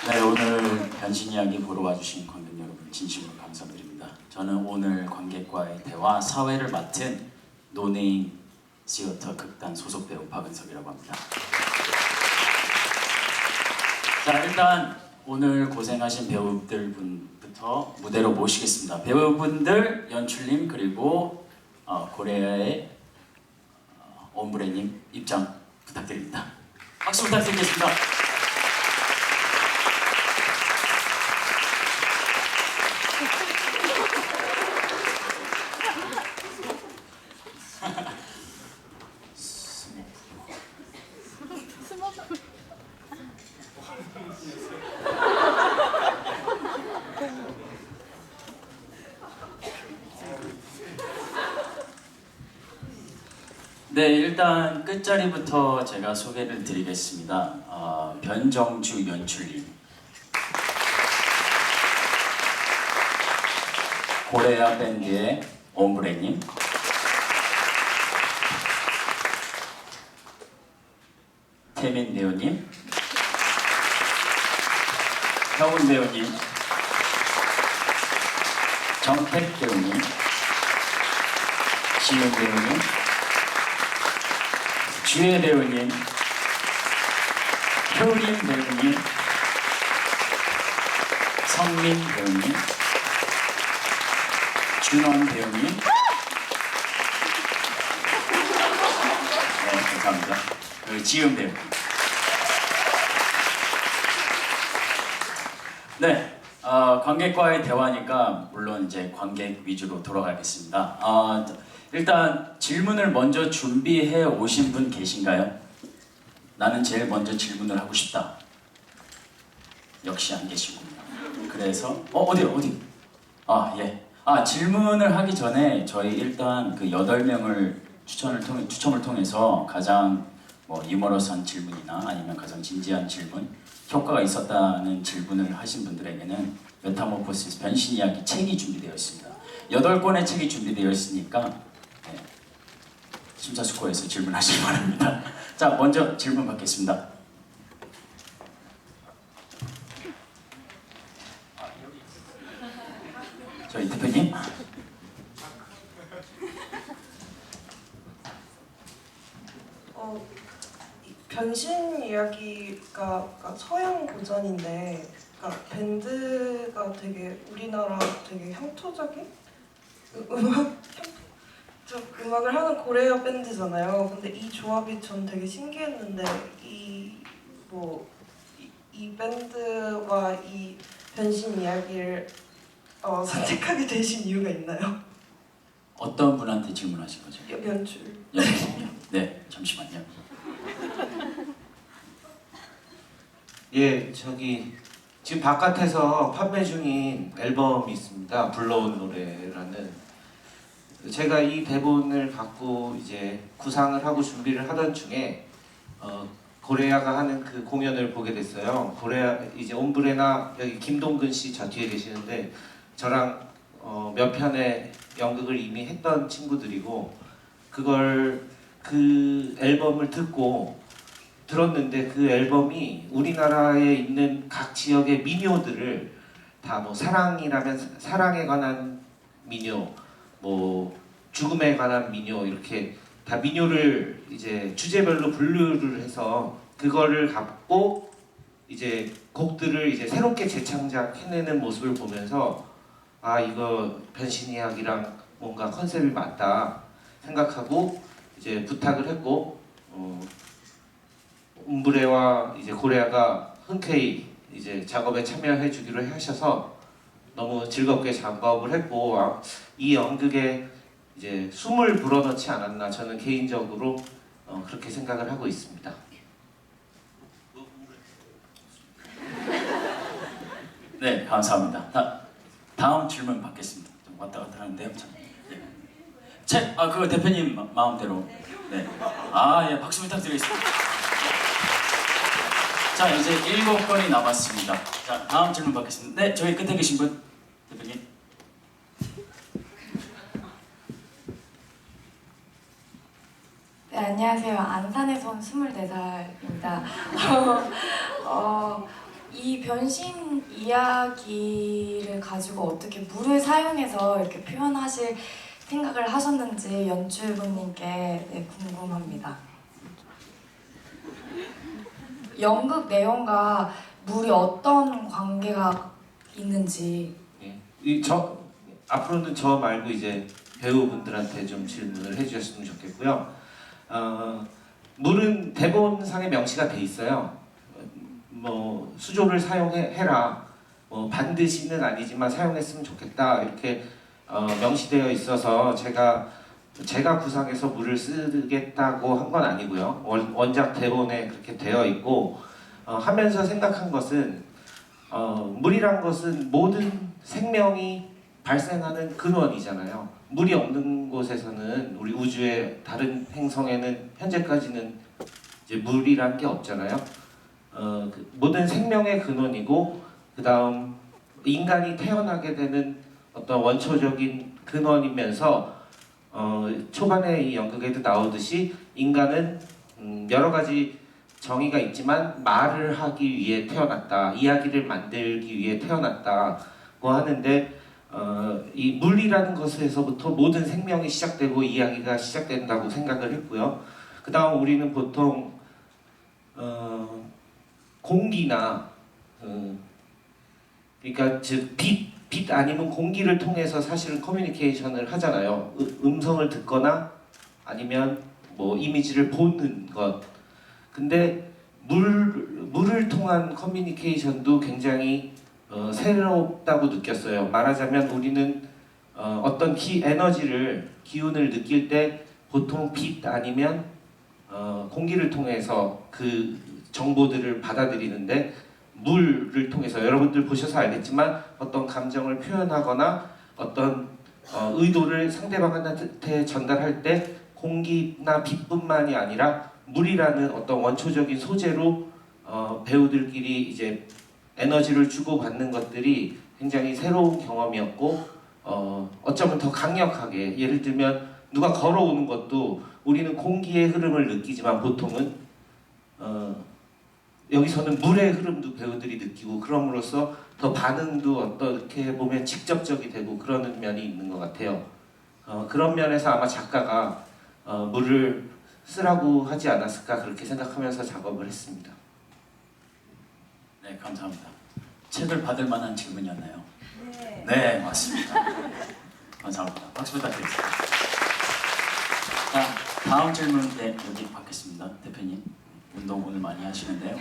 네, 오늘 변신 이야기 보러 와주신 관객 여러분 진심으로 감사드립니다. 저는 오늘 관객과의 대화 사회를 맡은 노네임 시어터 극단 소속 배우 박은석이라고 합니다. 자, 일단 오늘 고생하신 배우들 분부터 무대로 모시겠습니다. 배우분들, 연출님, 그리고 고레아의 옴브레님 입장 부탁드립니다. 박수 부탁드리겠습니다. 네, 일단 끝자리부터 제가 소개를 드리겠습니다. 변정주 연출님, 고레아 밴드의 옴브레님, 태민 배우님, 혁은 배우님, 정택 배우님, 지윤 배우님, 주혜 배우님, 효린 배우님, 성민 배우님, 준원 배우님, 네, 감사합니다. 그리고 지은 배우님. 네, 관객과의 대화니까 물론 이제 관객 위주로 돌아가겠습니다. 일단 질문을 먼저 준비해 오신 분 계신가요? 나는 제일 먼저 질문을 하고 싶다. 역시 안 계시군요. 그래서 어디? 예. 질문을 하기 전에 저희 일단 그 8명을 추첨을 통해서 가장 유머러스한 질문이나 아니면 가장 진지한 질문, 효과가 있었다는 질문을 하신 분들에게는 메타모포시스 변신 이야기 책이 준비되어 있습니다. 8권의 책이 준비되어 있으니까 심사숙고해서 질문하시기 바랍니다. 자, 먼저 질문 받겠습니다. 저희 대표님. 변신 이야기가 서양 고전인데, 밴드가 되게 우리나라 되게 향토적인 음악을 하는 코리아 밴드잖아요. 근데 이 조합이 전 되게 신기했는데 이 밴드와 이 변신 이야기를 선택하게 되신 이유가 있나요? 어떤 분한테 질문하신 거죠? 연출. 연출이요? 네, 잠시만요. 예, 지금 바깥에서 판매 중인 앨범이 있습니다. 불러온 노래라는. 제가 이 대본을 갖고 이제 구상을 하고 준비를 하던 중에 고레아가 하는 그 공연을 보게 됐어요. 고레아 이제 옴브레나 여기 김동근 씨 저 뒤에 계시는데 저랑 몇 편의 연극을 이미 했던 친구들이고 그 앨범을 들었는데 그 앨범이 우리나라에 있는 각 지역의 민요들을 다 사랑이라면 사랑에 관한 민요, 죽음에 관한 민요 이렇게 다 민요를 이제 주제별로 분류를 해서 그거를 갖고 이제 곡들을 이제 새롭게 재창작해내는 모습을 보면서 이거 변신 이야기랑 뭔가 컨셉이 맞다 생각하고 이제 부탁을 했고 옴브레와 이제 고레아가 흔쾌히 이제 작업에 참여해 주기로 하셔서 너무 즐겁게 작업을 했고 이 연극에 이제 숨을 불어넣지 않았나 저는 개인적으로 그렇게 생각을 하고 있습니다. 네, 감사합니다. 다음 질문 받겠습니다. 좀 왔다 갔다 하는데요. 그거 대표님 마음대로. 네. 예, 박수 부탁드리겠습니다. 자, 이제 7건이 남았습니다. 자, 다음 질문 받겠습니다. 네, 저기 끝에 계신 분, 대표님. 안녕하세요. 안산에서 온 24살입니다. 이 변신 이야기를 가지고 어떻게 물을 사용해서 이렇게 표현하실 생각을 하셨는지 연출분님께 네, 궁금합니다. 연극 내용과 물이 어떤 관계가 있는지. 앞으로는 저 말고 이제 배우분들한테 좀 질문을 해주셨으면 좋겠고요. 물은 대본상에 명시가 돼 있어요. 뭐 수조를 사용해라. 뭐 반드시는 아니지만 사용했으면 좋겠다 이렇게 명시되어 있어서 제가 구상해서 물을 쓰겠다고 한 건 아니고요. 원작 대본에 그렇게 되어 있고 하면서 생각한 것은 물이란 것은 모든 생명이 발생하는 근원이잖아요. 물이 없는 곳에서는 우리 우주의 다른 행성에는 현재까지는 이제 물이란 게 없잖아요. 모든 생명의 근원이고 그 다음 인간이 태어나게 되는 어떤 원초적인 근원이면서 초반에 이 연극에도 나오듯이 인간은 여러 가지 정의가 있지만 말을 하기 위해 태어났다, 이야기를 만들기 위해 태어났다고 하는데 이 물이라는 것에서부터 모든 생명이 시작되고 이야기가 시작된다고 생각을 했고요. 그 다음 우리는 보통 공기나 그러니까 즉 빛 아니면 공기를 통해서 사실은 커뮤니케이션을 하잖아요. 음성을 듣거나 아니면 뭐 이미지를 보는 것. 근데 물을 통한 커뮤니케이션도 굉장히 새롭다고 느꼈어요. 말하자면 우리는 어떤 에너지를 기운을 느낄 때 보통 빛 아니면 공기를 통해서 그 정보들을 받아들이는데 물을 통해서 여러분들 보셔서 알겠지만 어떤 감정을 표현하거나 어떤 의도를 상대방한테 전달할 때 공기나 빛뿐만이 아니라 물이라는 어떤 원초적인 소재로 배우들끼리 이제 에너지를 주고받는 것들이 굉장히 새로운 경험이었고 어쩌면 더 강력하게 예를 들면 누가 걸어오는 것도 우리는 공기의 흐름을 느끼지만 보통은 여기서는 물의 흐름도 배우들이 느끼고 그럼으로써 더 반응도 어떻게 보면 직접적이 되고 그러는 면이 있는 것 같아요. 그런 면에서 아마 작가가 물을 쓰라고 하지 않았을까 그렇게 생각하면서 작업을 했습니다. 네, 감사합니다. 책을 받을 만한 질문이었나요? 네. 네, 맞습니다. 감사합니다. 박수 부탁드리겠습니다. 자, 다음 질문 네, 여기 받겠습니다. 대표님. 운동 오늘 많이 하시는데요.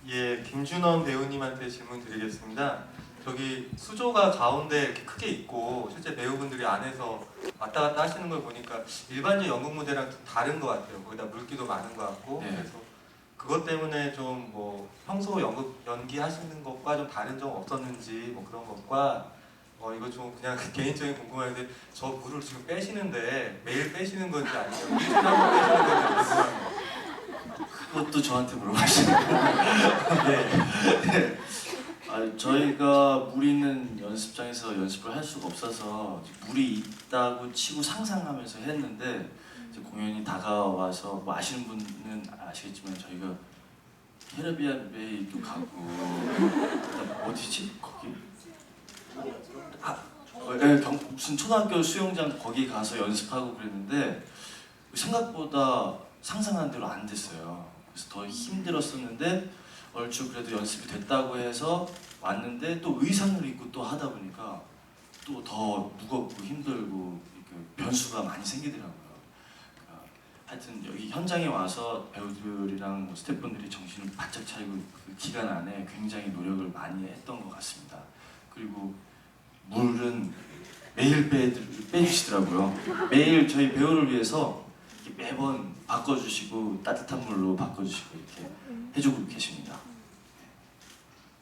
예, 김준원 배우님한테 질문 드리겠습니다. 저기 수조가 가운데 이렇게 크게 있고 실제 배우분들이 안에서 왔다 갔다 하시는 걸 보니까 일반적 연극 무대랑 좀 다른 것 같아요. 거기다 물기도 많은 것 같고 네. 그래서 그것 때문에 좀 뭐 평소 연극 연기하시는 것과 좀 다른 점 없었는지 뭐 그런 것과 이거 좀 그냥 개인적인 궁금한데 저 물을 지금 빼시는데 매일 빼시는 건지 아니면 일주일에 한 번 빼시는 건지 궁금합니다. 그것도 저한테 물어보시는 네. 저희가 물 있는 연습장에서 연습을 할 수가 없어서 물이 있다고 치고 상상하면서 했는데 이제 공연이 다가와서 뭐 아시는 분은 아시겠지만 저희가 캐리비안 베이도 가고 그다음 어디지? 거기 무슨 초등학교 수영장 거기 가서 연습하고 그랬는데 생각보다 상상한 대로 안 됐어요. 그래서 더 힘들었었는데 얼추 그래도 연습이 됐다고 해서 왔는데 또 의상을 입고 또 하다 보니까 또 더 무겁고 힘들고 변수가 많이 생기더라고요. 그러니까 하여튼 여기 현장에 와서 배우들이랑 뭐 스태프분들이 정신을 바짝 차리고 그 기간 안에 굉장히 노력을 많이 했던 것 같습니다. 그리고 물은 매일 빼주시더라고요. 매일 저희 배우를 위해서 매번 바꿔주시고 따뜻한 물로 바꿔주시고 이렇게 해주고 계십니다.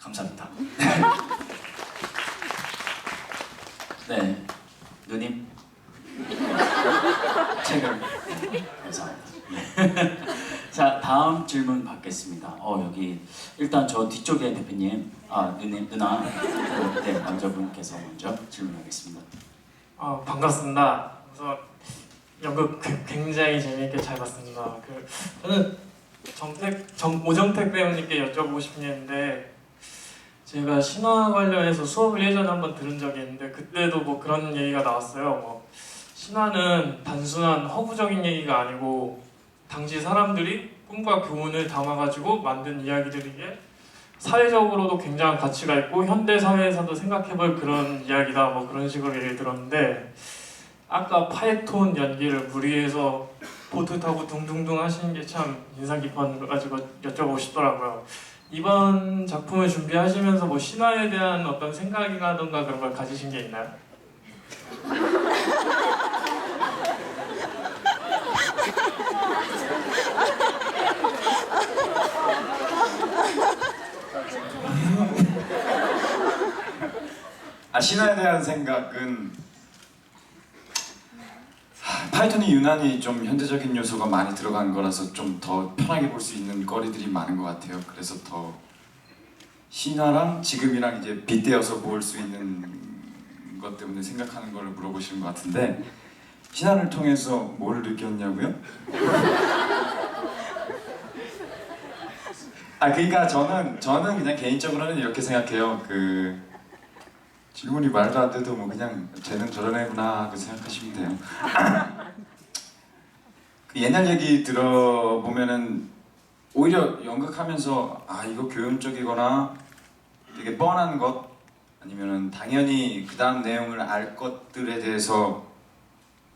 감사합니다. 네, 누님 책을 감사합니다. 네. 자, 다음 질문 받겠습니다. 여기 일단 저 뒤쪽에 대표님, 누님, 누나, 네, 남자분께서 먼저 질문하겠습니다. 반갑습니다. 그래서 연극 굉장히 재미있게 잘 봤습니다. 저는 오정택 배우님께 여쭤보고 싶은 게 있는데, 제가 신화 관련해서 수업을 예전에 한번 들은 적이 있는데 그때도 뭐 그런 얘기가 나왔어요. 뭐 신화는 단순한 허구적인 얘기가 아니고 당시 사람들이 꿈과 교훈을 담아가지고 만든 이야기들이기에 사회적으로도 굉장한 가치가 있고 현대 사회에서도 생각해볼 그런 이야기다, 뭐 그런 식으로 얘기를 들었는데, 아까 파이톤 연기를 물 위에서 보트 타고 둥둥둥 하시는 게 참 인상 깊어가지고 여쭤보고 싶더라고요. 이번 작품을 준비하시면서 뭐 신화에 대한 어떤 생각이라던가 그런 걸 가지신 게 있나요? 신화에 대한 생각은 파이톤이 유난히 좀 현대적인 요소가 많이 들어간 거라서 좀 더 편하게 볼 수 있는 거리들이 많은 것 같아요. 그래서 더 신화랑 지금이랑 이제 빗대어서 볼 수 있는 것 때문에 생각하는 걸 물어보시는 것 같은데, 신화를 통해서 뭘 느꼈냐고요? 그러니까 저는 그냥 개인적으로는 이렇게 생각해요. 질문이 말도 안 돼도 뭐 그냥 쟤는 저런 애구나 하고 생각하시면 돼요. 그 옛날 얘기 들어보면은 오히려 연극하면서 이거 교훈적이거나 되게 뻔한 것, 아니면은 당연히 그 다음 내용을 알 것들에 대해서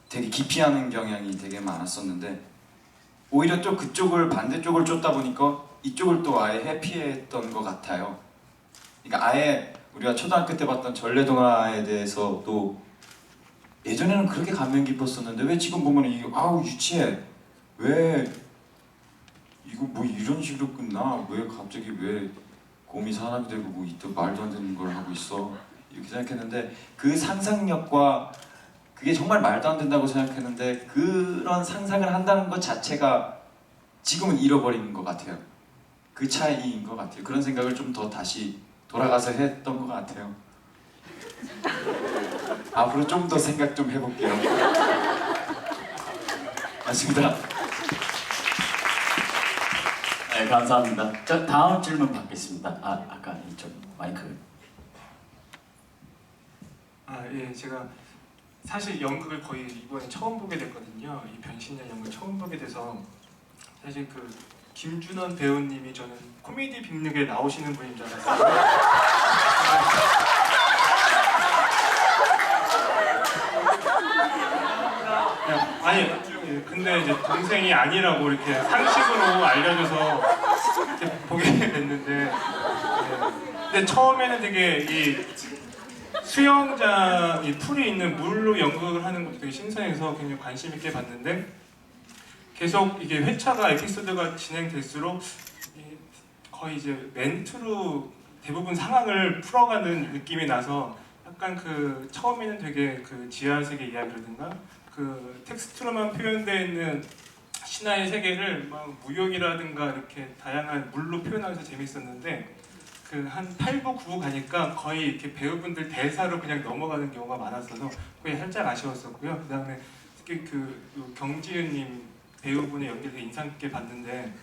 되게 기피하는 경향이 되게 많았었는데, 오히려 또 그쪽을 반대쪽을 쫓다 보니까 이쪽을 또 아예 해피했던 것 같아요. 그러니까 아예 우리가 초등학교 때 봤던 전래동화에 대해서도 예전에는 그렇게 감명 깊었었는데 왜 지금 보면 아우 유치해, 왜 이거 뭐 이런 식으로 끝나, 왜 갑자기 왜 곰이 사람이 되고 뭐 또 말도 안 되는 걸 하고 있어, 이렇게 생각했는데, 그 상상력과 그게 정말 말도 안 된다고 생각했는데 그런 상상을 한다는 것 자체가 지금은 잃어버린 것 같아요. 그 차이인 것 같아요. 그런 생각을 좀 더 다시 돌아가서 했던 것 같아요. 앞으로 좀 더 생각 좀 해볼게요. 맞습니다. 네, 감사합니다. 자, 다음 질문 받겠습니다. 아까 이쪽 마이크. 예, 제가 사실 연극을 거의 이번에 처음 보게 됐거든요. 이 변신년 연극 처음 보게 돼서 사실 김준원 배우님이 저는 코미디 빅리그에 나오시는 분인 줄 알았어요. 근데 이제 동생이 아니라고 이렇게 상식으로 알려줘서 이렇게 보게 됐는데, 근데 처음에는 되게 이 수영장 이 풀이 있는 물로 연극을 하는 것도 되게 신선해서 굉장히 관심 있게 봤는데, 계속 이게 회차가 에피소드가 진행될수록 거의 이제 멘트로 대부분 상황을 풀어가는 느낌이 나서 약간 처음에는 되게 지하 세계 이야기라든가 텍스트로만 표현되어 있는 신화의 세계를 막 무용이라든가 이렇게 다양한 물로 표현하면서 재밌었는데, 한 8부, 9부 가니까 거의 이렇게 배우분들 대사로 그냥 넘어가는 경우가 많았어서 그게 살짝 아쉬웠었고요. 그 다음에 특히 경지은님 배우분의 연기를 되게 인상 깊게 봤는데,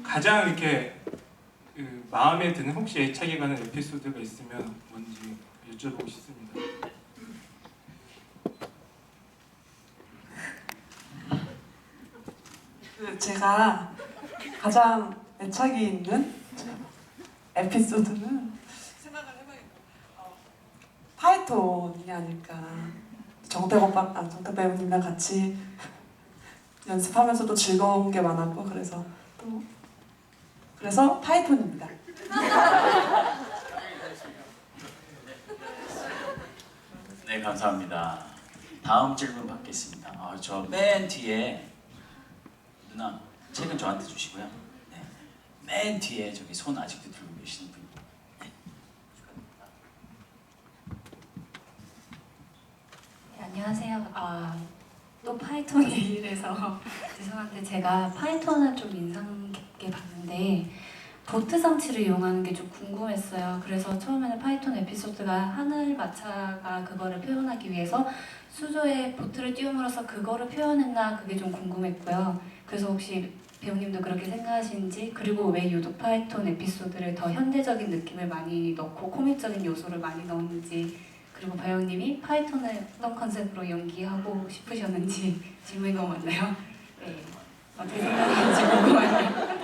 가장 이렇게 마음에 드는 혹시 애착이 가는 에피소드가 있으면 뭔지 여쭤보고 싶습니다. 제가 가장 애착이 있는 에피소드는 생각을 해봐야겠다. 파이톤이 아닐까. 정택 배우님이랑 같이 연습하면서도 즐거운 게 많았고, 그래서 파이톤입니다. 네, 감사합니다. 다음 질문 받겠습니다. 저 맨 뒤에 누나 책은 저한테 주시고요. 네. 맨 뒤에 저기 손 아직도 들고 계시는 분. 네. 네, 안녕하세요. 또 파이톤 얘기를 해서 죄송한데, 제가 파이톤을 좀 인상 깊게 봤는데 보트 상치를 이용하는 게 좀 궁금했어요. 그래서 처음에는 파이톤 에피소드가 하늘마차가 그거를 표현하기 위해서 수조에 보트를 띄움으로써 그거를 표현했나, 그게 좀 궁금했고요. 그래서 혹시 배우님도 그렇게 생각하시는지, 그리고 왜 유독 파이톤 에피소드를 더 현대적인 느낌을 많이 넣고 코믹적인 요소를 많이 넣었는지, 그리고 배우님이 파이톤을 어떤 컨셉으로 연기하고 싶으셨는지 질문인 거 맞나요? 네. 어떻게 생각하는지 궁금하네요.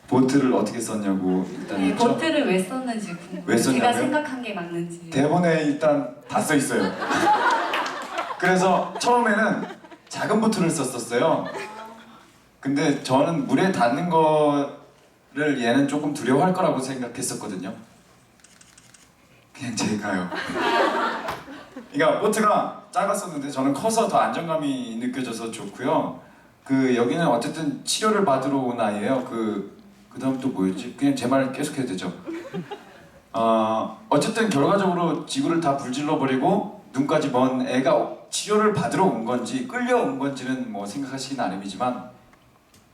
보트를 어떻게 썼냐고 일단 네, 했죠. 보트를 왜 썼는지 궁금해요. 왜 썼냐고요? 제가 생각한 게 맞는지. 대본에 일단 다 써 있어요. 그래서 처음에는 작은 보트를 썼었어요. 근데 저는 물에 닿는 거를 얘는 조금 두려워할 거라고 생각했었거든요. 그냥 제가요. 그러니까 보트가 작았었는데 저는 커서 더 안정감이 느껴져서 좋고요. 그 여기는 어쨌든 치료를 받으러 온 아이예요. 그다음 또 뭐였지? 그냥 제 말 계속해도 되죠. 어쨌든 결과적으로 지구를 다 불질러 버리고 눈까지 먼 애가 치료를 받으러 온 건지 끌려온 건지는 뭐 생각하시기 나름이지만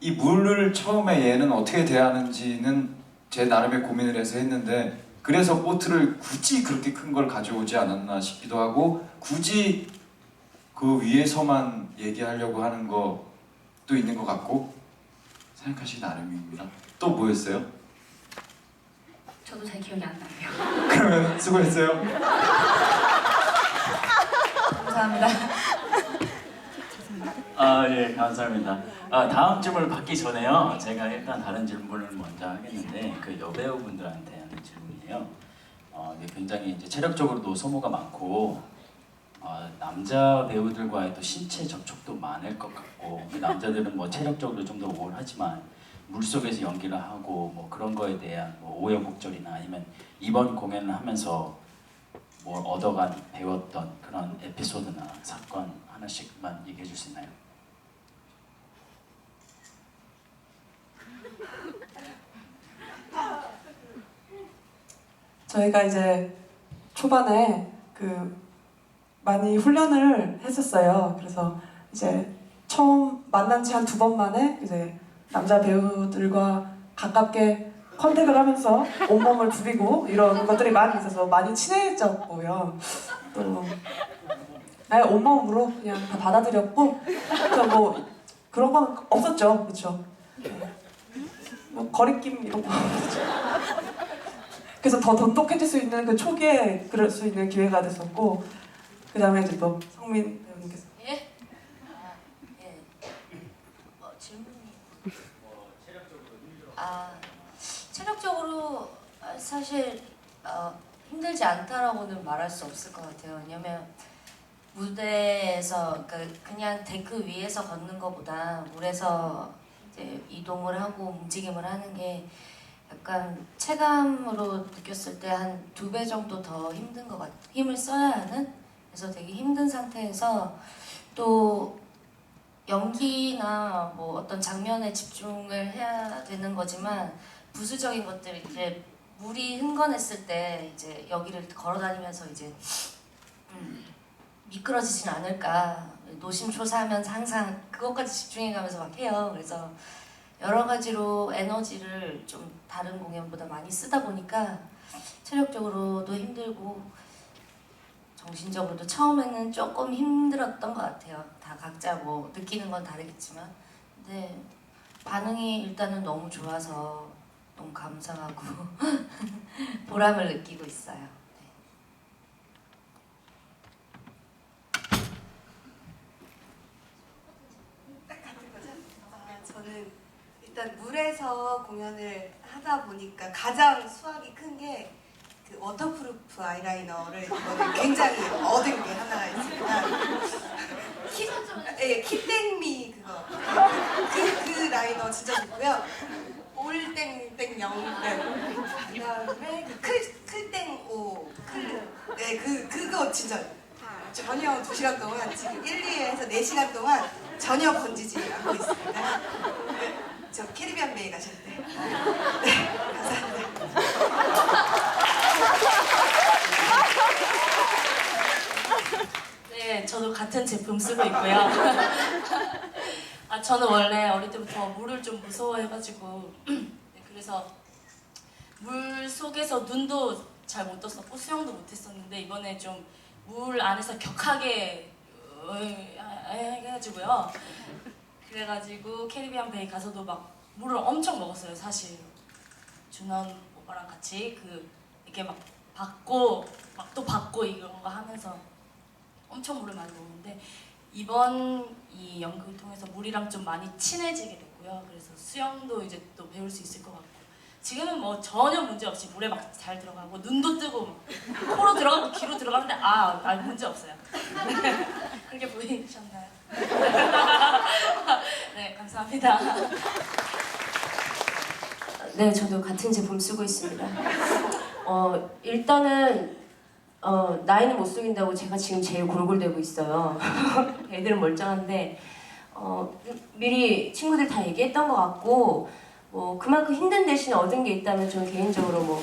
이 물을 처음에 얘는 어떻게 대하는지는 제 나름의 고민을 해서 했는데, 그래서 보트를 굳이 그렇게 큰 걸 가져오지 않았나 싶기도 하고, 굳이 그 위에서만 얘기하려고 하는 것도 있는 것 같고 생각하시기 나름입니다. 또 뭐였어요? 저도 잘 기억이 안 나네요. 그러면 수고했어요. 감사합니다. 예, 감사합니다. 다음 질문을 받기 전에요. 제가 일단 다른 질문을 먼저 하겠는데, 그 여배우분들한테 하는 질문이에요. 이게 굉장히 이제 체력적으로도 소모가 많고, 남자 배우들과의 또 신체 접촉도 많을 것 같고, 남자들은 뭐 체력적으로 좀 더 우월하지만 물속에서 연기를 하고 뭐 그런 거에 대한 뭐 우여곡절이나 아니면 이번 공연을 하면서 뭘 얻어간 배웠던 그런 에피소드나 사건 하나씩만 얘기해 줄 수 있나요? 저희가 이제 초반에 많이 훈련을 했었어요. 그래서 이제 처음 만난 지 한 2번 만에 이제 남자 배우들과 가깝게 컨택을 하면서 온몸을 부비고 이런 것들이 많이 있어서 많이 친해졌고요. 또 온몸으로 그냥 다 받아들였고, 그래서 뭐 그런 건 없었죠, 그렇죠? 뭐 거리낌 이런 거 없었죠. 그래서 더 돈독해질 수 있는 그 초기에 그럴 수 있는 기회가 됐었고, 그 다음에 이제 또 성민 배우님께서 예? 예. 질문이. 체력적으로 사실 힘들지 않다라고는 말할 수 없을 것 같아요. 왜냐면 무대에서 그냥 데크 위에서 걷는 것보다 물에서 이제 이동을 하고 움직임을 하는 게 약간 체감으로 느꼈을 때 한 2배 정도 더 힘든 것 같아요. 힘을 써야 하는? 그래서 되게 힘든 상태에서 또 연기나 뭐 어떤 장면에 집중을 해야 되는 거지만 부수적인 것들, 이제 물이 흥건했을 때 이제 여기를 걸어다니면서 이제 미끄러지진 않을까 노심초사하면서 항상 그것까지 집중해가면서 막 해요. 그래서 여러 가지로 에너지를 좀 다른 공연보다 많이 쓰다 보니까 체력적으로도 힘들고 정신적으로도 처음에는 조금 힘들었던 것 같아요. 다 각자 뭐 느끼는 건 다르겠지만, 근데 반응이 일단은 너무 좋아서 너무 감사하고 보람을 느끼고 있어요. 저는 일단 물에서 공연을 하다 보니까 가장 수확이 큰 게 그 워터프루프 아이라이너를 이번에 굉장히 얻은 게 하나가 있습니다. 키땡미 그거 그 라이너 진짜 좋고요. 올땡땡0 그다음에 클땡5 그거 진짜 전혀 2시간 동안 지금 1, 2회에서 4시간 동안 전혀 번지지 않고 있습니다. 저 캐리비안 베이 가실 때. 네, 감사합니다. 네, 저도 같은 제품 쓰고 있고요. 저는 원래 어릴 때부터 물을 좀 무서워해가지고 네, 그래서 물 속에서 눈도 잘 못 떴었고 수영도 못했었는데 이번에 좀 물 안에서 격하게 해가지고요. 그래가지고 캐리비안 베이 가서도 막 물을 엄청 먹었어요. 사실 준원 오빠랑 같이 이렇게 막 받고 막 또 받고 이런 거 하면서 엄청 물을 많이 먹는데 이번 이 연극을 통해서 물이랑 좀 많이 친해지게 됐고요. 그래서 수영도 이제 또 배울 수 있을 것 같고 지금은 뭐 전혀 문제 없이 물에 막 잘 들어가고 눈도 뜨고 막 코로 들어가고 귀로 들어가는데 문제 없어요. 그렇게 보이셨나요? 네, 감사합니다. 네, 저도 같은 제품 쓰고 있습니다. 일단은 나이는 못 속인다고 제가 지금 제일 골골대고 있어요. 애들은 멀쩡한데 미리 친구들 다 얘기했던 것 같고 그만큼 힘든 대신에 얻은 게 있다면 저는 개인적으로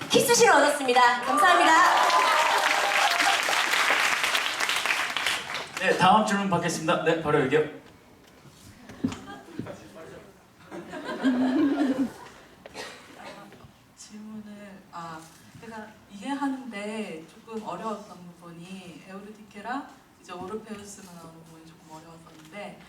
키스신을 얻었습니다. 감사합니다. 네, 다음 질문 받겠습니다. 네, 바로 여기요. 질문을 제가 이해하는데 조금 어려웠던 부분이 에우리디케랑 이제 오르페우스가 나오는 부분이 조금 어려웠었는데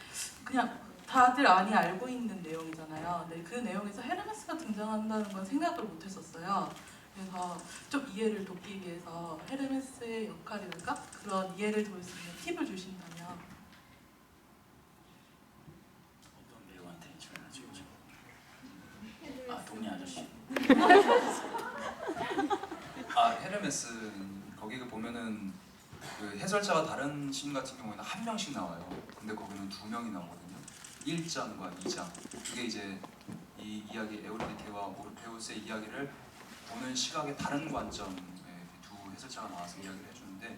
그냥 다들 많이 알고 있는 내용이잖아요. 근데 그 내용에서 헤르메스가 등장한다는 건 생각을 못했었어요. 그래서 좀 이해를 돕기 위해서 헤르메스의 역할이랄까 그런 이해를 도울 수 있는 팁을 주신다면. 어떤 배우한테 질문하시죠? 동네 아저씨. 헤르메스 거기 보면은 그 해설자가 다른 신 같은 경우에는 한 명씩 나와요. 근데 거기는 2명이 나오거든요. 1장과 2장. 그게 이제 이 이야기 에우리디케와 오르페우스의 이야기를 보는 시각의 다른 관점의 두 해설자가 나와서 이야기를 해주는데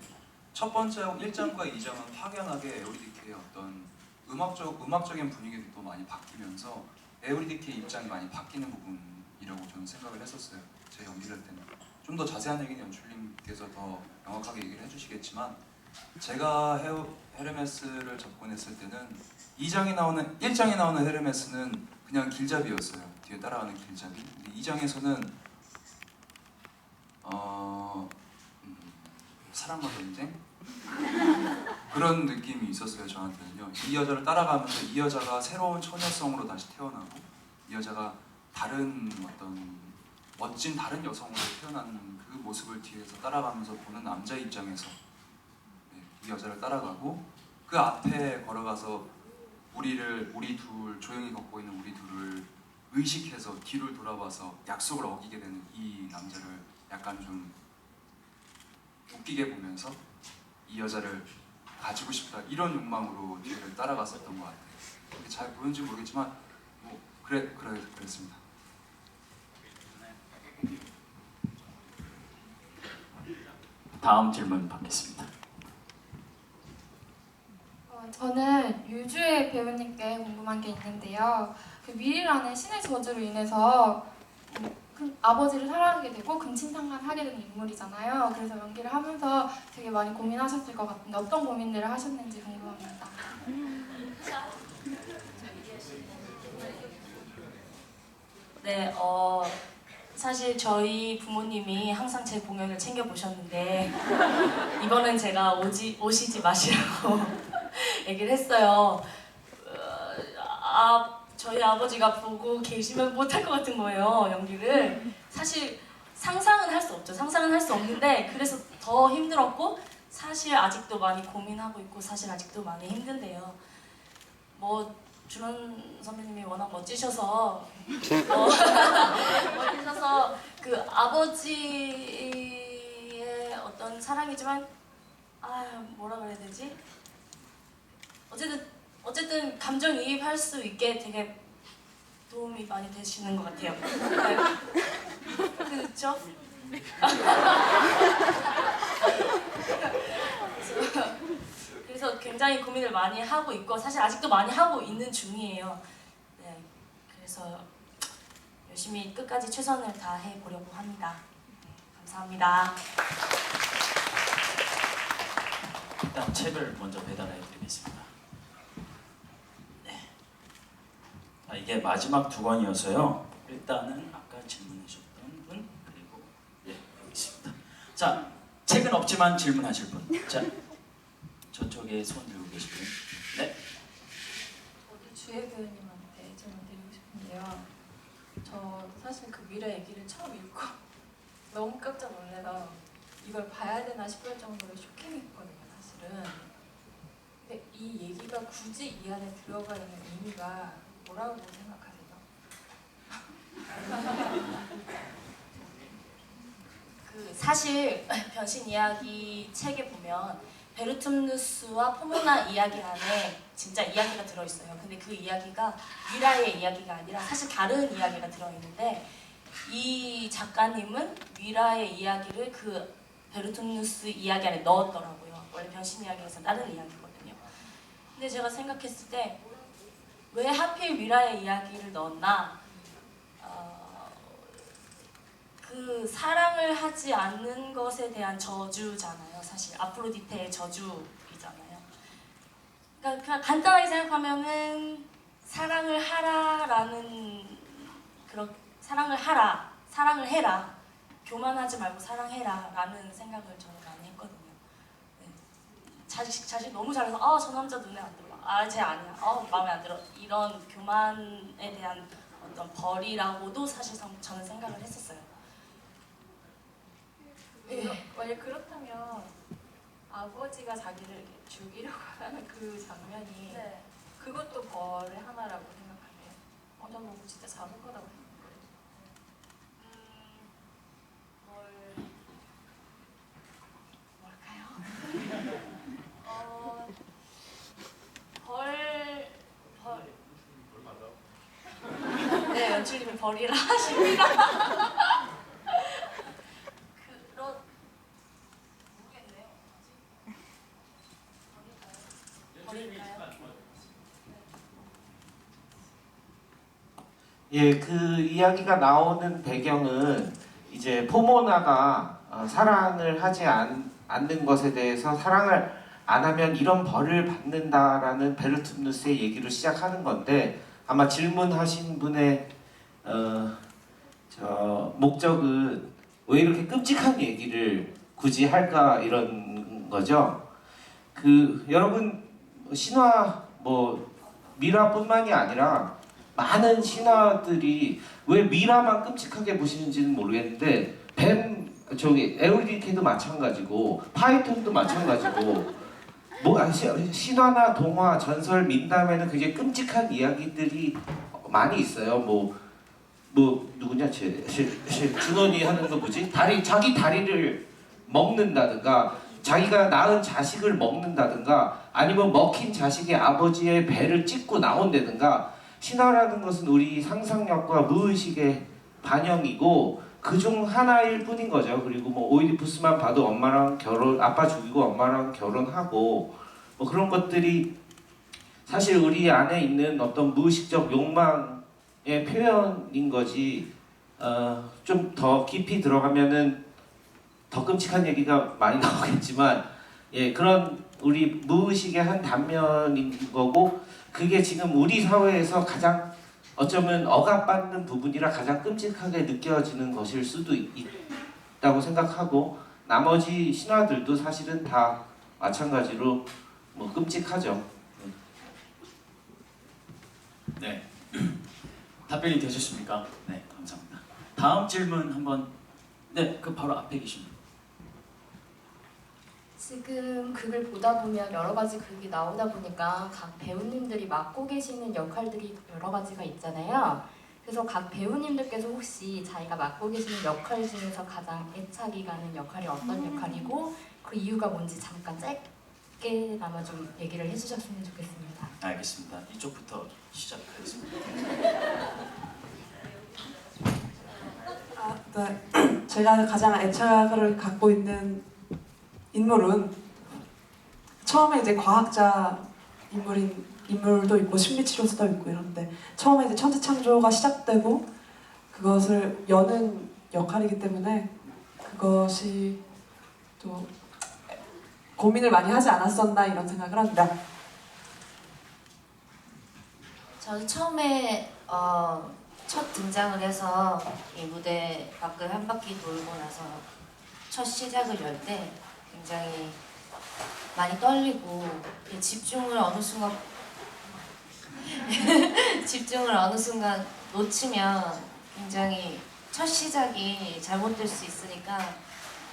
첫 번째 1장과 2장은 확연하게 에우리디케의 어떤 음악적인 분위기도 많이 바뀌면서 에우리디케의 입장이 많이 바뀌는 부분이라고 저는 생각을 했었어요. 제 연기를 할 때는. 좀 더 자세한 얘기는 연출님께서 더 명확하게 얘기를 해주시겠지만 제가 헤르메스를 접근했을 때는 1장에 나오는 헤르메스는 그냥 길잡이였어요. 뒤에 따라가는 길잡이. 근데 2장에서는 사랑과 전쟁? 그런 느낌이 있었어요. 저한테는요. 이 여자를 따라가면서 이 여자가 새로운 처녀성으로 다시 태어나고 이 여자가 다른 어떤 멋진 다른 여성으로 태어나는 그 모습을 뒤에서 따라가면서 보는 남자 입장에서 이 여자를 따라가고 그 앞에 걸어가서 우리 둘 조용히 걷고 있는 우리 둘을 의식해서 뒤를 돌아봐서 약속을 어기게 되는 이 남자를 약간 좀 웃기게 보면서 이 여자를 가지고 싶다 이런 욕망으로 뒤를 따라갔었던 것 같아요. 잘 보였는지 모르겠지만 그랬습니다. 다음 질문 받겠습니다. 저는 유주의 배우님께 궁금한 게 있는데요. 그 미리라는 신의 저주로 인해서 아버지를 사랑하게 되고 근친상간하게 되는 인물이잖아요. 그래서 연기를 하면서 되게 많이 고민하셨을 것 같은데 어떤 고민들을 하셨는지 궁금합니다. 네, 사실 저희 부모님이 항상 제 공연을 챙겨보셨는데 이번엔 제가 오시지 마시라고 얘기를 했어요. 저희 아버지가 보고 계시면 못할 것 같은 거예요, 연기를. 사실 상상은 할 수 없죠. 상상은 할 수 없는데 그래서 더 힘들었고 사실 아직도 많이 고민하고 있고 사실 아직도 많이 힘든데요. 준원 선배님이 워낙 멋지셔서 그 아버지의 어떤 사랑이지만 뭐라 그래야 되지? 어쨌든 감정이입할 수 있게 되게 도움이 많이 되시는 것 같아요. 그렇죠? 그래서 굉장히 고민을 많이 하고 있고 사실 아직도 많이 하고 있는 중이에요. 네, 그래서 열심히 끝까지 최선을 다해 보려고 합니다. 네, 감사합니다. 일단 책을 먼저 배달해 드리겠습니다. 네. 이게 마지막 두 권이어서요. 일단은 아까 질문하셨던 분 그리고 예 여기 있습니다. 자 책은 없지만 질문하실 분. 자 저쪽에 손 들고 계신 분. 네. 저도 주혜 교수님한테 질문 드리고 싶은데요. 저 사실 그 미래 얘기를 처음 읽고 너무 깜짝 놀라서 이걸 봐야 되나 싶을 정도로 쇼킹했거든요, 사실은. 근데 이 얘기가 굳이 이 안에 들어가 있는 의미가 뭐라고 생각하세요? 그 사실 변신 이야기 책에 보면 베르툼누스와 포모나 이야기 안에 진짜 이야기가 들어있어요. 근데 그 이야기가 미라의 이야기가 아니라 사실 다른 이야기가 들어있는데 이 작가님은 미라의 이야기를 그 베르툼누스 이야기 안에 넣었더라고요. 원래 변신 이야기에서 다른 이야기거든요. 근데 제가 생각했을 때 왜 하필 미라의 이야기를 넣었나? 그 사랑을 하지 않는 것에 대한 저주잖아요. 사실 아프로디테의 저주이잖아요. 그러니까 그냥 간단하게 생각하면은 사랑을 하라라는 그런 사랑을 하라, 사랑을 해라, 교만하지 말고 사랑해라라는 생각을 저는 많이 했거든요. 네. 자식 너무 잘해서 저 남자 눈에 안 들어. 쟤 아니야. 마음에 안 들어. 이런 교만에 대한 어떤 벌이라고도 사실 저는 생각을 했었어요. 만약 그렇다면 아버지가 자기를 이렇게 죽이려고 하는 그 장면이 그것도 벌의 하나라고 생각하네요. 전 너무 진짜 잔혹하다고 뭘까요? 네, 연출님이 벌이라 하십니다. 예, 그 이야기가 나오는 배경은 이제 포모나가 사랑을 하지 않는 것에 대해서 사랑을 안 하면 이런 벌을 받는다라는 베르툼누스의 얘기로 시작하는 건데 아마 질문하신 분의 목적은 왜 이렇게 끔찍한 얘기를 굳이 할까 이런 거죠. 여러분 신화 미라뿐만이 아니라 많은 신화들이 왜 미라만 끔찍하게 보시는지는 모르겠는데 에오리디케도 마찬가지고 파이톤도 마찬가지고 신화나 동화, 전설, 민담에는 굉장히 끔찍한 이야기들이 많이 있어요. 누구냐 준원이 하는 거 뭐지? 자기 다리를 먹는다든가 자기가 낳은 자식을 먹는다든가 아니면 먹힌 자식의 아버지의 배를 찢고 나온다든가 신화라는 것은 우리 상상력과 무의식의 반영이고 그중 하나일 뿐인 거죠. 그리고 오이디푸스만 봐도 아빠 죽이고 엄마랑 결혼하고 그런 것들이 사실 우리 안에 있는 어떤 무의식적 욕망의 표현인 거지. 좀 더 깊이 들어가면은 더 끔찍한 얘기가 많이 나오겠지만 그런 우리 무의식의 한 단면인 거고 그게 지금 우리 사회에서 가장 어쩌면 억압받는 부분이라 가장 끔찍하게 느껴지는 것일 수도 있다고 생각하고 나머지 신화들도 사실은 다 마찬가지로 끔찍하죠. 네. 답변이 되셨습니까? 네, 감사합니다. 다음 질문 한번. 네, 바로 앞에 계신 분. 지금 극을 보다 보면 여러 가지 극이 나오다 보니까 각 배우님들이 맡고 계시는 역할들이 여러 가지가 있잖아요. 그래서 각 배우님들께서 혹시 자기가 맡고 계시는 역할 중에서 가장 애착이 가는 역할이 어떤 역할이고 그 이유가 뭔지 잠깐 짧게나마 좀 얘기를 해주셨으면 좋겠습니다. 알겠습니다. 이쪽부터 시작하겠습니다. 네. 제가 가장 애착을 갖고 있는 인물은 처음에 이제 과학자 인물도 있고 심리치료사도 있고 이런데 처음에 이제 천지창조가 시작되고 그것을 여는 역할이기 때문에 그것이 또 고민을 많이 하지 않았었나 이런 생각을 합니다. 저는 처음에 첫 등장을 해서 이 무대 밖을 한 바퀴 돌고 나서 첫 시작을 열 때 굉장히 많이 떨리고 집중을 어느 순간 집중을 어느 순간 놓치면 굉장히 첫 시작이 잘못될 수 있으니까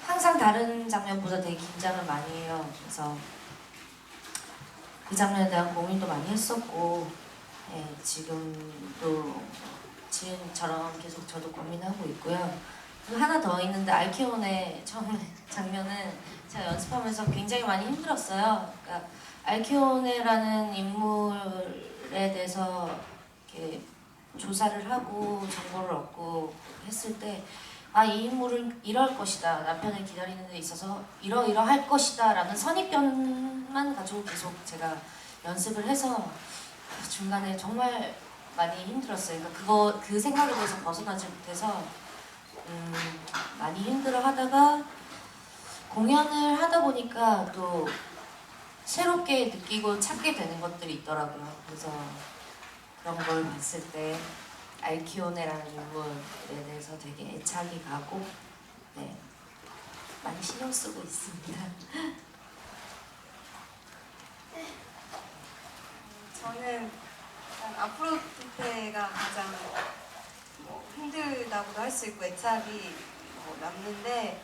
항상 다른 장면보다 되게 긴장을 많이 해요. 그래서 그 장면에 대한 고민도 많이 했었고 지금도 지은처럼 계속 저도 고민하고 있고요. 그리고 하나 더 있는데 알키온의 처음 장면은 제가 연습하면서 굉장히 많이 힘들었어요. 그러니까 알키오네라는 인물에 대해서 이렇게 조사를 하고 정보를 얻고 했을 때 이 인물은 이럴 것이다. 남편을 기다리는 데 있어서 이러할 것이다 라는 선입견만 가지고 계속 제가 연습을 해서 중간에 정말 많이 힘들었어요. 그러니까 그 생각에 대해서 벗어나지 못해서 많이 힘들어 하다가 공연을 하다 보니까 또 새롭게 느끼고 찾게 되는 것들이 있더라고요. 그래서 그런 걸 봤을 때 알키오네라는 인물에 대해서 되게 애착이 가고 많이 신경 쓰고 있습니다. 저는 아프로디테가 가장 힘들다고도 할 수 있고 애착이 남는데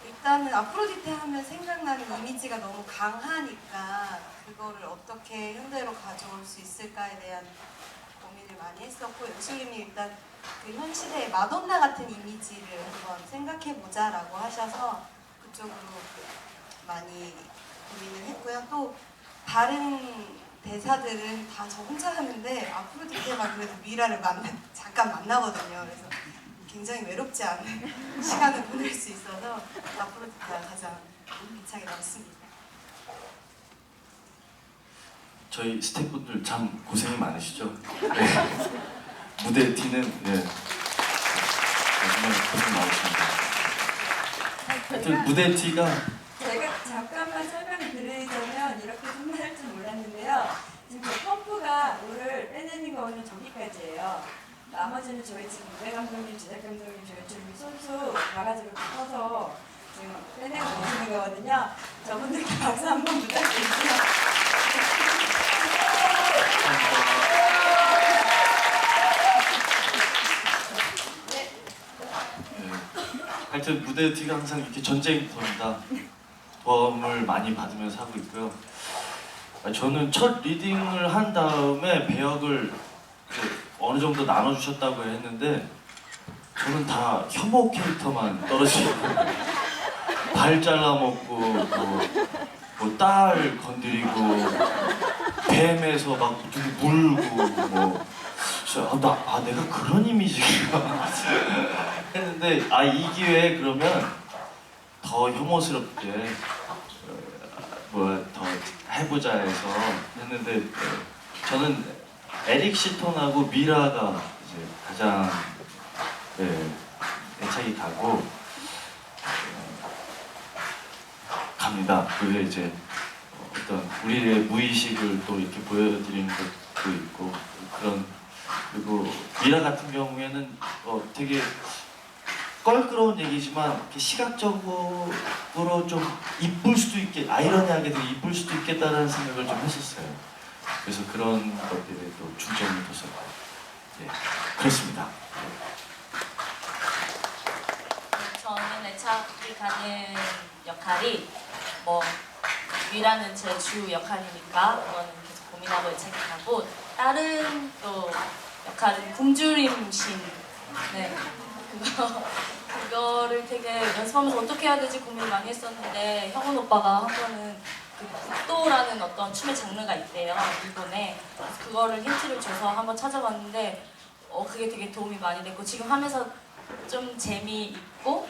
일단은 아프로디테 하면 생각나는 이미지가 너무 강하니까 그거를 어떻게 현대로 가져올 수 있을까에 대한 고민을 많이 했었고 연출님이 일단 그 현 시대의 마돈나 같은 이미지를 한번 생각해보자 라고 하셔서 그쪽으로 많이 고민을 했고요. 또 다른 대사들은 다 저 혼자 하는데 아프로디테만 그래도 미라를 잠깐 만나거든요. 그래서 굉장히 외롭지 않은 시간을 보낼 수 있어서 아프로디테가 가장 애착이 남습니다. 저희 스태프분들 참 고생이 많으시죠? 네. 무대 뒤는 정말 고생 많으십니다. 하여튼 무대 뒤가 제가 잠깐만 설명을 드리자면 이렇게 끝날 줄 몰랐는데요. 지금 펌프가 오늘 빼내는 거는 저기까지예요. 나머지는 저희 지금 무대 감독님, 제작 감독님, 저희 준비 손수 가가지고 붙어서 지금 빼내고 계시는 거거든요. 저분들께 박수 한번 부탁드릴게요. 하여튼 무대 뒤가 항상 이렇게 전쟁터입니다. 도움을 많이 받으면서 하고 있고요. 저는 첫 리딩을 한 다음에 배역을 어느 정도 나눠주셨다고 했는데 저는 다 혐오 캐릭터만 떨어지고 발 잘라먹고 뭐 딸 건드리고 뱀에서 막 누구 물고 내가 그런 이미지가 했는데 이 기회에 그러면 더 혐오스럽게 더 해보자 해서 했는데 저는 에릭 시톤하고 미라가 이제 가장 애착이 가고 갑니다. 그게 이제 어떤 우리의 무의식을 또 이렇게 보여드리는 것도 있고 그리고 미라 같은 경우에는 되게 껄끄러운 얘기지만 이렇게 시각적으로 좀 이쁠 수도 있게 아이러니하게 되게 이쁠 수도 있겠다라는 생각을 좀 했었어요. 그래서 그런 것들에 또 중점을 둬서 그렇습니다. 저는 애착이 가는 역할이 미라는 제 주 역할이니까 그거는 계속 고민하고 애착이 가고 다른 또 역할은 굶주림 신 그거를 되게 연습하면서 어떻게 해야 될지 고민을 많이 했었는데 형은 오빠가 한 번은 그 국도라는 어떤 춤의 장르가 있대요 일본에. 그래서 그거를 힌트를 줘서 한번 찾아봤는데 그게 되게 도움이 많이 됐고 지금 하면서 좀 재미있고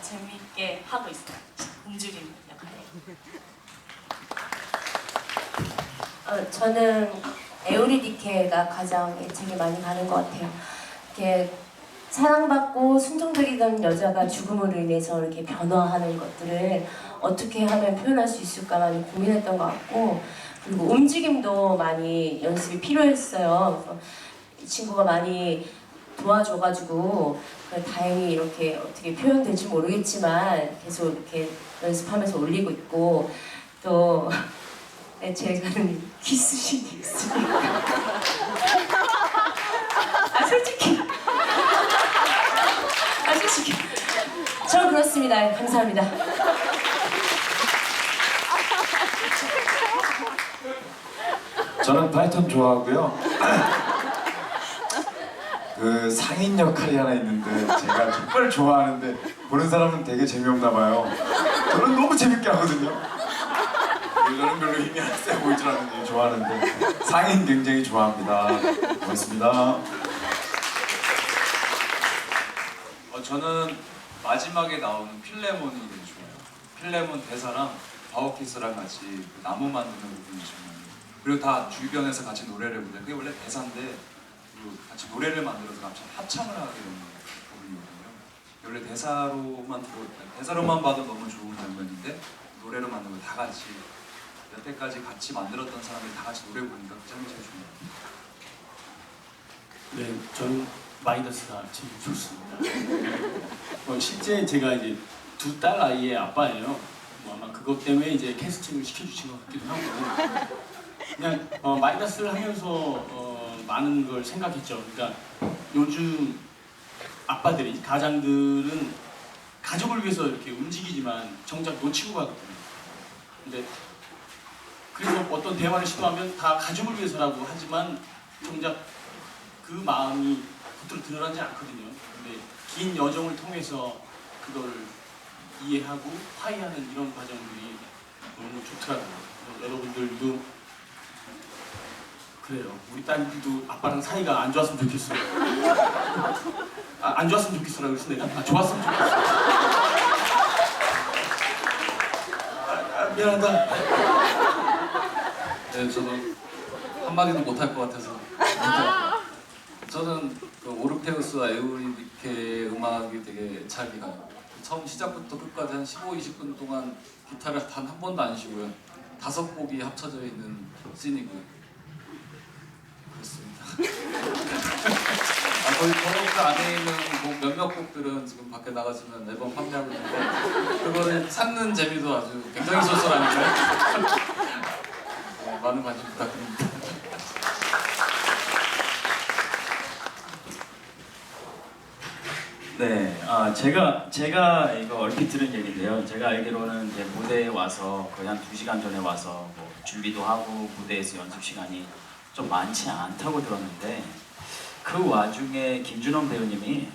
재미있게 하고 있어요. 굶주림 역할. 저는 에우리디케가 가장 애착이 많이 가는 것 같아요. 이렇게 사랑받고 순종적이던 여자가 죽음으로 인해서 이렇게 변화하는 것들을 어떻게 하면 표현할 수 있을까 많이 고민했던 것 같고 그리고 움직임도 많이 연습이 필요했어요. 그래서 이 친구가 많이 도와줘가지고 다행히 이렇게 어떻게 표현될지 모르겠지만 계속 이렇게 연습하면서 올리고 있고 또 제가는 키스신이 있으니까 솔직히 저 그렇습니다. 감사합니다. 저는 파이톤 좋아하고요. 그 상인 역할이 하나 있는데 제가 정말 좋아하는데 보는 사람은 되게 재미없나 봐요. 저는 너무 재밌게 하거든요. 저는 별로 힘이 안 세 보이질 않는데 좋아하는데 상인 굉장히 좋아합니다. 고맙습니다. 저는 마지막에 나오는 필레몬이 되게 좋아요. 필레몬 대사랑 바우키스랑 같이 그 나무 만드는 부분이 정말, 그리고 다 주변에서 같이 노래를 부르는데 그게 원래 대사인데 같이 노래를 만들어서 같이 합창을 하게 되는 부분이거든요. 원래 대사로만 봐도 너무 좋은 장면인데 노래로 만든 거 다 같이 여태까지 같이 만들었던 사람들이 다 같이 노래 부르니까 그 장면이 제일 좋아요. 네, 저는 마이너스가 제일 좋습니다. 실제 제가 이제 두 딸 아이의 아빠예요. 아마 그것 때문에 이제 캐스팅을 시켜주신 것 같기도 하고 그냥 마이너스를 하면서 많은 걸 생각했죠. 그러니까 요즘 아빠들이 가장들은 가족을 위해서 이렇게 움직이지만 정작 놓치고 가거든요. 근데 그래서 어떤 대화를 시도하면 다 가족을 위해서라고 하지만 정작 그 마음이 겉으로 드러나지 않거든요. 근데 긴 여정을 통해서 그걸 이해하고 화해하는 이런 과정들이 너무 좋더라고요. 여러분들도 그래요. 우리 딸들도 아빠랑 사이가 안 좋았으면 좋겠어요. 안 좋았으면 좋겠어라고 했어 내가? 좋았으면 좋겠어. 미안하다. 네, 저는 한마디도 못할 것 같아서. 저는 그 오르페우스와 에우리디케 음악이 되게 잘 가요. 처음 시작부터 끝까지 한 15-20분 동안 기타를 단 한 번도 안 쉬고요. 5곡이 합쳐져 있는 씬이고요. 그렇습니다. 거의 그 안에 있는 몇몇 곡들은 지금 밖에 나가시면 앨범 판매하고 있는데 그거를 찾는 재미도 아주 굉장히 쏠쏠하니까요. 많은 관심 부탁드립니다. 네, 제가 이거 얼핏 들은 얘기인데요. 제가 알기로는 이제 무대에 와서 거의 한 2시간 전에 와서 뭐 준비도 하고 무대에서 연습 시간이 좀 많지 않다고 들었는데 그 와중에 김준원 배우님이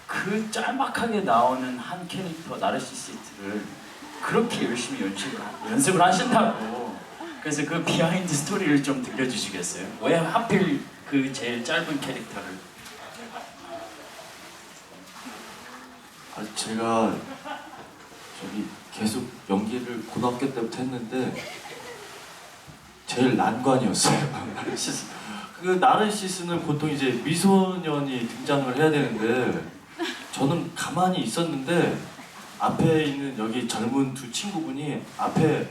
그 짤막하게 나오는 한 캐릭터 나르시시스트를 그렇게 열심히 연습을 하신다고. 그래서 그 비하인드 스토리를 좀 들려주시겠어요? 왜 하필 그 제일 짧은 캐릭터를? 제가 저기 계속 연기를 고등학교 때부터 했는데 제일 난관이었어요. 나르시스. 그 나르시스는 보통 이제 미소년이 등장을 해야 되는데 저는 가만히 있었는데 앞에 있는 여기 젊은 두 친구분이 앞에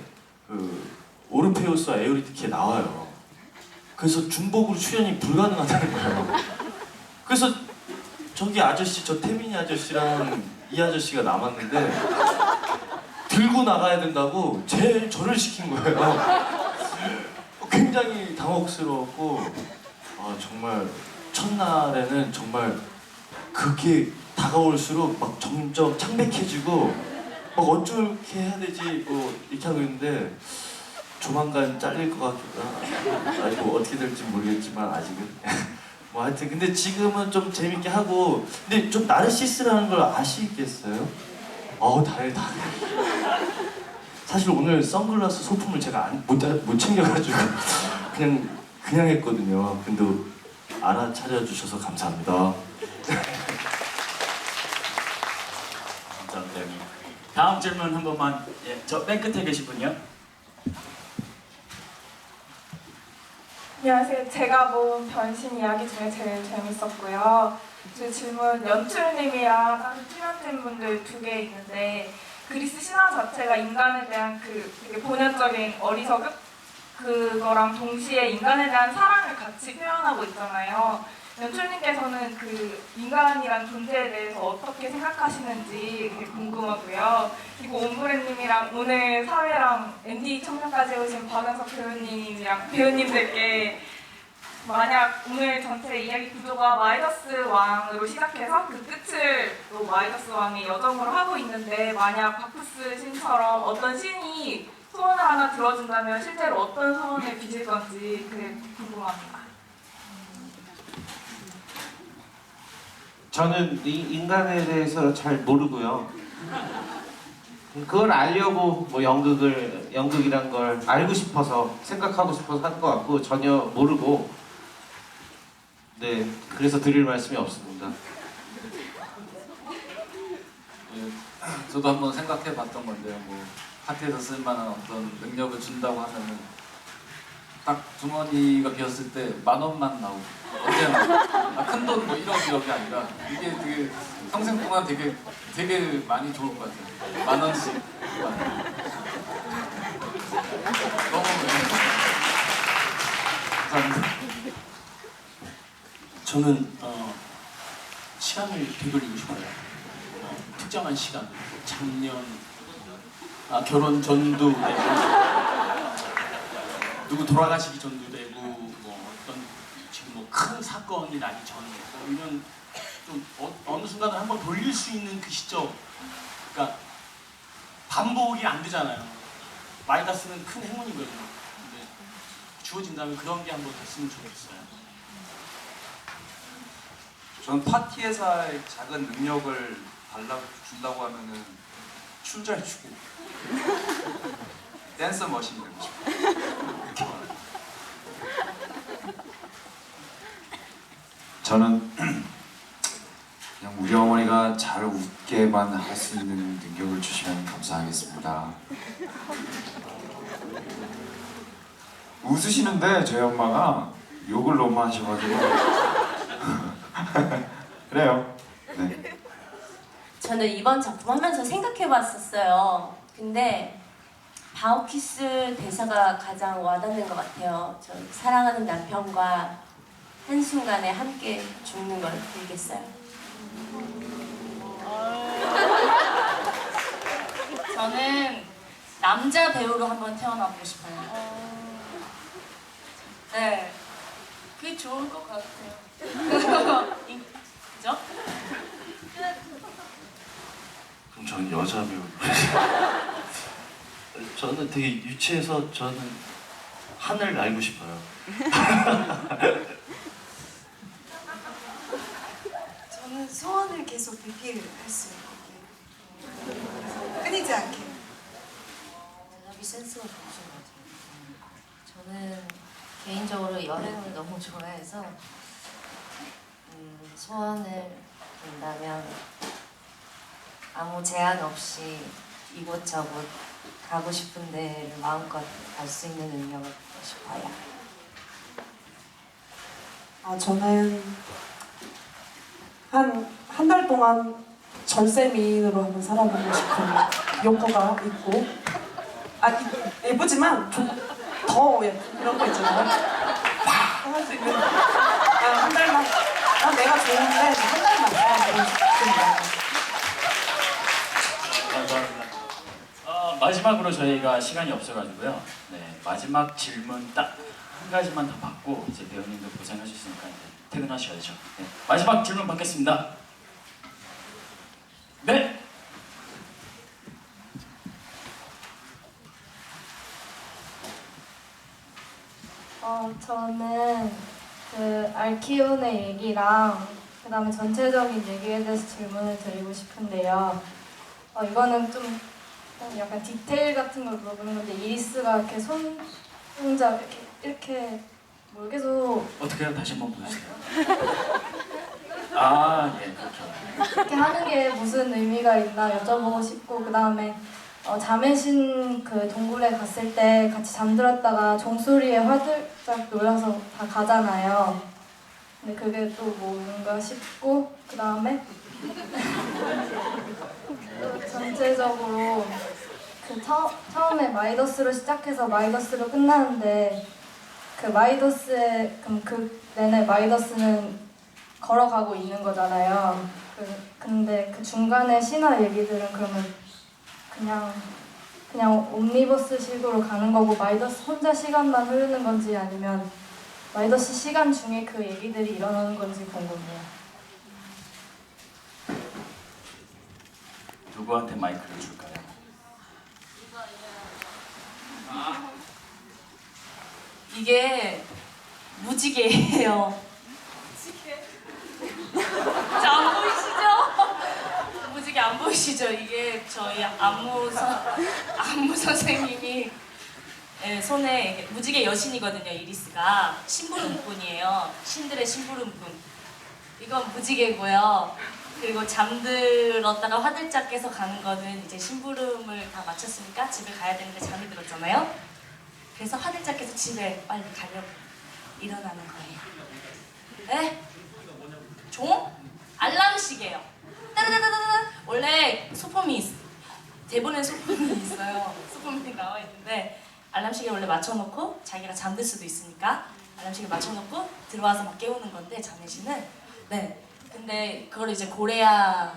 그 오르페우스와 에우리디케 나와요. 그래서 중복으로 출연이 불가능하다는 거예요. 그래서 저기 아저씨, 저 태민이 아저씨랑 이 아저씨가 남았는데 들고 나가야 된다고 제일 저를 시킨 거예요. 굉장히 당혹스러웠고 정말 첫날에는 정말 그게 다가올수록 막 점점 창백해지고 막 어떻게 해야 되지 뭐 이렇게 하고 있는데 조만간 잘릴 것 같기도 하고 아니 뭐 어떻게 될지 모르겠지만 아직은 뭐 하여튼 근데 지금은 좀 재밌게 하고 근데 좀 나르시스라는 걸 아시겠어요? 다행이다. 사실 오늘 선글라스 소품을 제가 못 챙겨가지고 그냥 했거든요. 근데 알아차려 주셔서 감사합니다. 감사합니다. 다음 질문 한 번만. 예, 저 맨 끝에 계신 분요. 안녕하세요. 제가 본 변신 이야기 중에 제일 재밌었고요. 제 질문 연출님이랑 다른 출연진 분들 2개 있는데 그리스 신화 자체가 인간에 대한 그 되게 본연적인 어리석음? 그거랑 동시에 인간에 대한 사랑을 같이 표현하고 있잖아요. 연출님께서는 그 인간이란 존재에 대해서 어떻게 생각하시는지 되게 궁금하고요. 그리고 옴브레님이랑 오늘 사회랑 MD 청년까지 오신 박은석 배우님이랑 배우님들께 만약 오늘 전체 이야기 구조가 마이더스 왕으로 시작해서 그 끝을 또 마이더스 왕의 여정으로 하고 있는데 만약 바쿠스 신처럼 어떤 신이 소원을 하나 들어준다면 실제로 어떤 소원을 빚을 건지 그게 궁금합니다. 저는 이 인간에 대해서 잘 모르고요. 그걸 알려고 뭐 연극이란 걸 알고 싶어서 생각하고 싶어서 하는 것 같고 전혀 모르고 네 그래서 드릴 말씀이 없습니다. 저도 한번 생각해봤던 건데요. 뭐 파티에서 쓸만한 어떤 능력을 준다고 하면은 딱 주머니가 비었을 때 10,000원만 나오고 언제나 큰돈 뭐 1억 2억이 아니라 이게 되게 평생 동안 되게 많이 좋을 것 같아요. 10,000원씩. 너무 감사합니다. 저는 시간을 되돌리고 싶어요. 특정한 시간, 작년 결혼 전도 되고 누구 돌아가시기 전도 되고 뭐 어떤 지금 뭐 큰 사건이 나기 전에 아니면 좀 어느 순간을 한번 돌릴 수 있는 그 시점, 그러니까 반복이 안 되잖아요. 마이다스는 큰 행운이거든요. 근데 주어진다면 그런 게 한번 됐으면 좋겠어요. 저는 파티에서 할 작은 능력을 준다고 하면은 춤 잘 추고 댄서 머신이 되고 싶어요. 저는 그냥 우리 어머니가 잘 웃게만 할 수 있는 능력을 주시면 감사하겠습니다. 웃으시는데 저희 엄마가 욕을 너무 하셔가지고 그래요. 네. 저는 이번 작품 하면서 생각해봤었어요. 근데 바우키스 대사가 가장 와닿는 것 같아요. 저 사랑하는 남편과 한순간에 함께 죽는 걸 빌겠어요. 저는 남자 배우로 한번 태어나보고 싶어요. 네, 그게 좋을 것 같아요. 그죠? 그럼 저는 여자 배우. 저는 되게 유치해서 저는 하늘 날고 싶어요. 저는 소원을 계속 빌기를 할 수 있거든요. 끊이지 않게. 대답이 센스가 좋으신 것 같아요. 저는 개인적으로 여행을 너무 좋아해서 소원을 빈다면 아무 제한 없이 이곳저곳 가고 싶은 데를 마음껏 갈 수 있는 능력을 갖고 싶어요. 저는 한 달 동안 절세미인으로 한번 살아보고 싶은 욕구가 있고 예쁘지만 좀 더 이런 거 있잖아요. 할 수 있는 한 달만 내가 좋은데 한 달만 살아보고 싶습니다. 감사합니다. 마지막으로 저희가 시간이 없어가지고요. 네, 마지막 질문 딱 한 가지만 더 받고 이제 배우님도 고생하셨으니까 이제 퇴근하셔야죠. 네, 마지막 질문 받겠습니다. 네. 저는 그 알키온의 얘기랑 그 다음에 전체적인 얘기에 대해서 질문을 드리고 싶은데요. 이거는 좀 약간 디테일 같은 걸 물어보는 건데 이리스가 이렇게 손동작 이렇게 뭘 계속 어떻게 해요? 다시 한번 보여주세요. 예, 그렇죠. 이렇게 하는 게 무슨 의미가 있나 여쭤보고 싶고 그 다음에 자매신 그 동굴에 갔을 때 같이 잠들었다가 종소리에 화들짝 놀라서 다 가잖아요. 근데 그게 또 뭔가 싶고 그 다음에 전체적으로 그 처음에 마이더스로 시작해서 마이더스로 끝나는데 그 마이더스의 그럼 그 내내 마이더스는 걸어가고 있는 거잖아요. 근데 그 중간에 신화 얘기들은 그러면 그냥 옴니버스식으로 가는 거고 마이더스 혼자 시간만 흐르는 건지 아니면 마이더스 시간 중에 그 얘기들이 일어나는 건지 궁금해요. 누구한테 마이크를 줄까요? 이게 무지개예요. 안 보이시죠? 무지개 안 보이시죠? 이게 저희 안무 선생님이 손에 이게 무지개 여신이거든요. 이리스가 심부름꾼이에요. 신들의 심부름꾼. 이건 무지개고요. 그리고 잠들었다가 화들짝 깨서 가는 거는 이제 심부름을 다 마쳤으니까 집에 가야 되는데 잠이 들었잖아요. 그래서 화들짝 깨서 집에 빨리 가려고 일어나는 거예요. 네? 종? 알람시계요. 따다다다다. 원래 대본에 소품이 있어요. 소품이 나와 있는데 알람시계 원래 맞춰놓고 자기가 잠들 수도 있으니까 알람시계 맞춰놓고 들어와서 막 깨우는 건데 자네시는 네. 근데 그걸 이제 고레아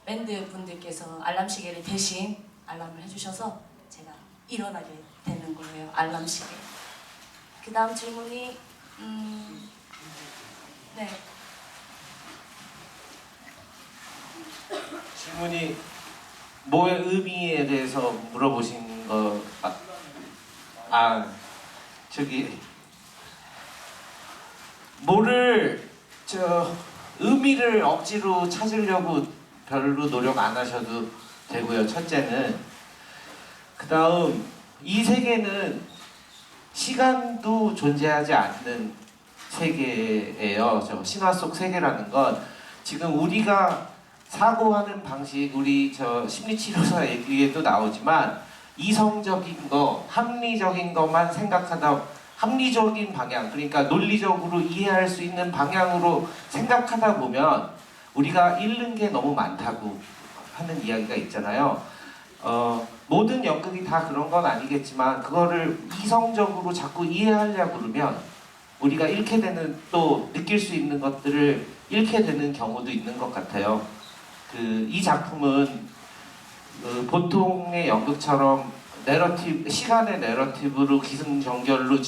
밴드 분들께서 알람시계를 대신 알람을 해주셔서 제가 일어나게 되는 거예요. 알람시계. 그 다음 질문이 네. 질문이 뭐의 의미에 대해서 물어보신 거 저기 뭐를 의미를 억지로 찾으려고 별로 노력 안 하셔도 되고요. 첫째는 그 다음 이 세계는 시간도 존재하지 않는 세계예요. 저 신화 속 세계라는 건 지금 우리가 사고하는 방식, 우리 심리치료사 얘기에도 나오지만 이성적인 거, 합리적인 것만 생각하다 합리적인 방향, 그러니까 논리적으로 이해할 수 있는 방향으로 생각하다 보면 우리가 잃는 게 너무 많다고 하는 이야기가 있잖아요. 모든 연극이 다 그런 건 아니겠지만 그거를 이성적으로 자꾸 이해하려고 그러면 우리가 잃게 되는, 또 느낄 수 있는 것들을 잃게 되는 경우도 있는 것 같아요. 이 작품은 보통의 연극처럼 시간의 내러티브로 기승전결로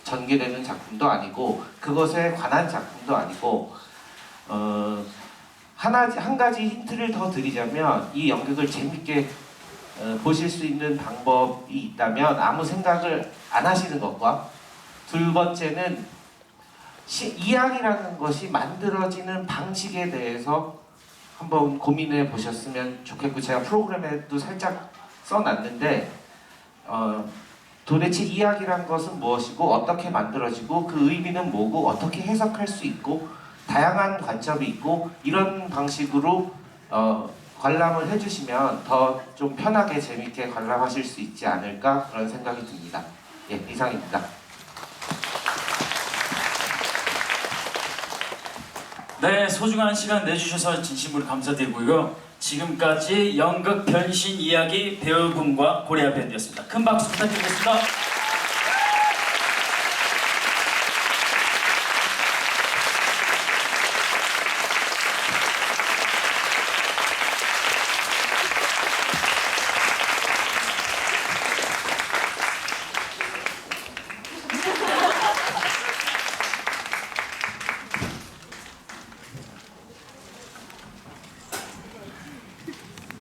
전개되는 작품도 아니고 그것에 관한 작품도 아니고 한 가지 힌트를 더 드리자면 이 연극을 재밌게 보실 수 있는 방법이 있다면 아무 생각을 안 하시는 것과 두 번째는 이야기라는 것이 만들어지는 방식에 대해서 한번 고민해 보셨으면 좋겠고 제가 프로그램에도 살짝 써놨는데 도대체 이야기란 것은 무엇이고 어떻게 만들어지고 그 의미는 뭐고 어떻게 해석할 수 있고 다양한 관점이 있고 이런 방식으로 관람을 해주시면 더 좀 편하게 재밌게 관람하실 수 있지 않을까 그런 생각이 듭니다. 예, 이상입니다. 네, 소중한 시간 내주셔서 진심으로 감사드리고요. 지금까지 연극 변신 이야기 배우분과 고레아 밴드였습니다. 큰 박수 부탁드리겠습니다.